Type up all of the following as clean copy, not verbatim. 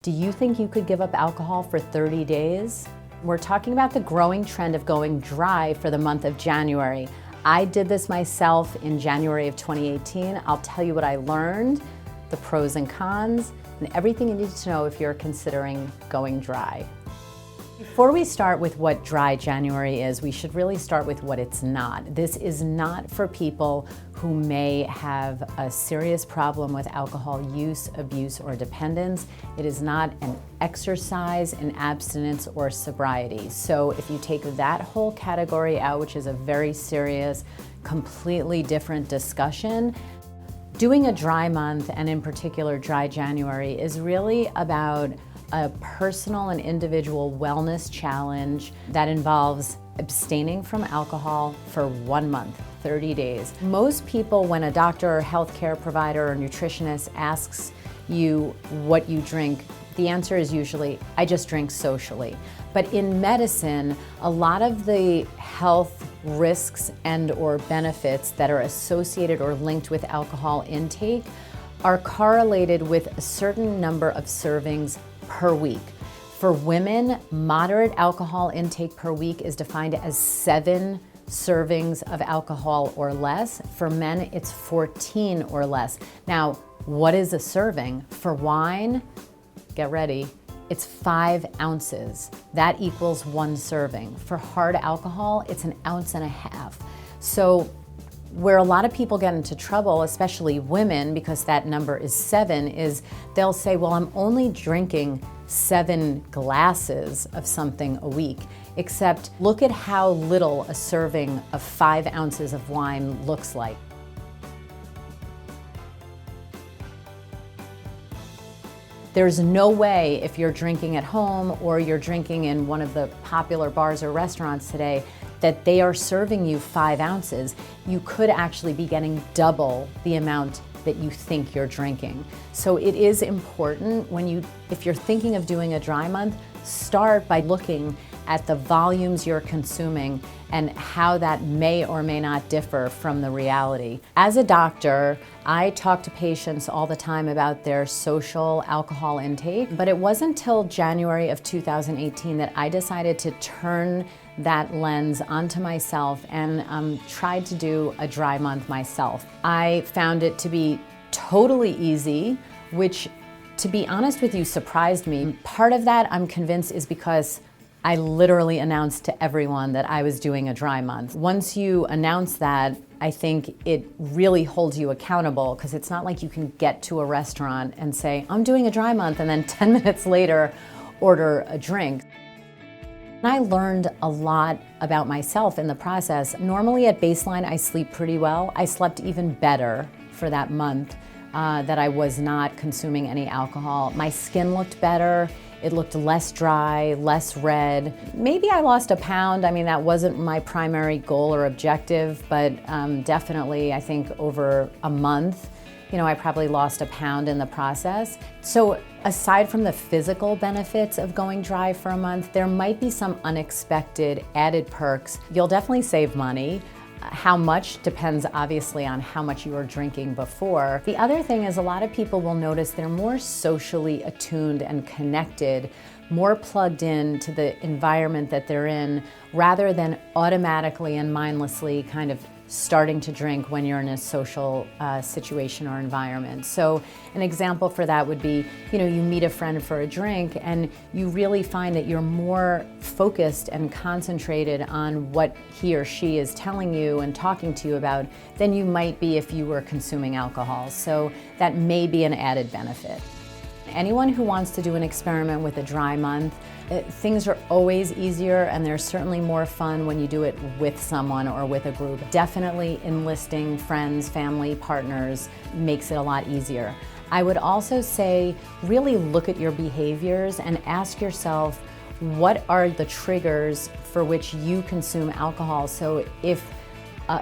Do you think you could give up alcohol for 30 days? We're talking about the growing trend of going dry for the month of January. I did this myself in January of 2018. I'll tell you what I learned, the pros and cons, and everything you need to know if you're considering going dry. Before we start with what dry January is, we should really start with what it's not. This is not for people who may have a serious problem with alcohol use, abuse, or dependence. It is not an exercise in abstinence or sobriety. So if you take that whole category out, which is a very serious, completely different discussion, doing a dry month, and in particular dry January, is really about a personal and individual wellness challenge that involves abstaining from alcohol for 1 month, 30 days. Most people, when a doctor or healthcare provider or nutritionist asks you what you drink, the answer is usually, I just drink socially. But in medicine, a lot of the health risks and or benefits that are associated or linked with alcohol intake are correlated with a certain number of servings per week. For women, moderate alcohol intake per week is defined as 7 servings of alcohol or less. For men, it's 14 or less. Now, what is a serving? For wine, get ready, it's 5 ounces. That equals 1 serving. For hard alcohol, it's 1.5 ounces. So where a lot of people get into trouble, especially women, because that number is 7, is they'll say, well, I'm only drinking 7 glasses of something a week. Except look at how little a serving of 5 ounces of wine looks like. There's no way, if you're drinking at home or you're drinking in one of the popular bars or restaurants today, that they are serving you 5 ounces. You could actually be getting double the amount that you think you're drinking. So it is important if you're thinking of doing a dry month, start by looking at the volumes you're consuming and how that may or may not differ from the reality. As a doctor, I talk to patients all the time about their social alcohol intake, but it wasn't until January of 2018 that I decided to turn that lens onto myself and tried to do a dry month myself. I found it to be totally easy, which, to be honest with you, surprised me. Part of that, I'm convinced, is because I literally announced to everyone that I was doing a dry month. Once you announce that, I think it really holds you accountable, because it's not like you can get to a restaurant and say, I'm doing a dry month, and then 10 minutes later order a drink. I learned a lot about myself in the process. Normally at baseline, I sleep pretty well. I slept even better for that month that I was not consuming any alcohol. My skin looked better. It looked less dry, less red. Maybe I lost 1 pound. I mean, that wasn't my primary goal or objective, but definitely I think over a month, I probably lost 1 pound in the process. So aside from the physical benefits of going dry for a month, there might be some unexpected added perks. You'll definitely save money. How much depends obviously on how much you were drinking before. The other thing is, a lot of people will notice they're more socially attuned and connected, more plugged in to the environment that they're in, rather than automatically and mindlessly kind of starting to drink when you're in a social situation or environment. So an example for that would be, you meet a friend for a drink and you really find that you're more focused and concentrated on what he or she is telling you and talking to you about than you might be if you were consuming alcohol. So that may be an added benefit. Anyone who wants to do an experiment with a dry month, things are always easier, and they're certainly more fun when you do it with someone or with a group. Definitely enlisting friends, family, partners makes it a lot easier. I would also say, really look at your behaviors and ask yourself, what are the triggers for which you consume alcohol? So if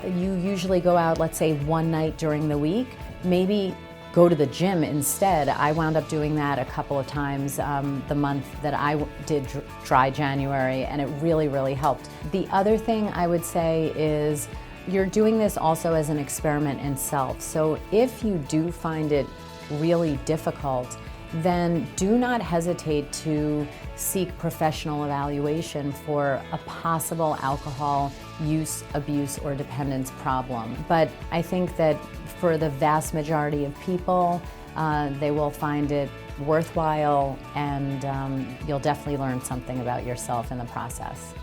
you usually go out, let's say 1 night during the week, maybe go to the gym instead. I wound up doing that a couple of times the month that I did dry January, and it really, really helped. The other thing I would say is you're doing this also as an experiment in self. So if you do find it really difficult, then do not hesitate to seek professional evaluation for a possible alcohol use, abuse, or dependence problem. But I think that for the vast majority of people, they will find it worthwhile, and you'll definitely learn something about yourself in the process.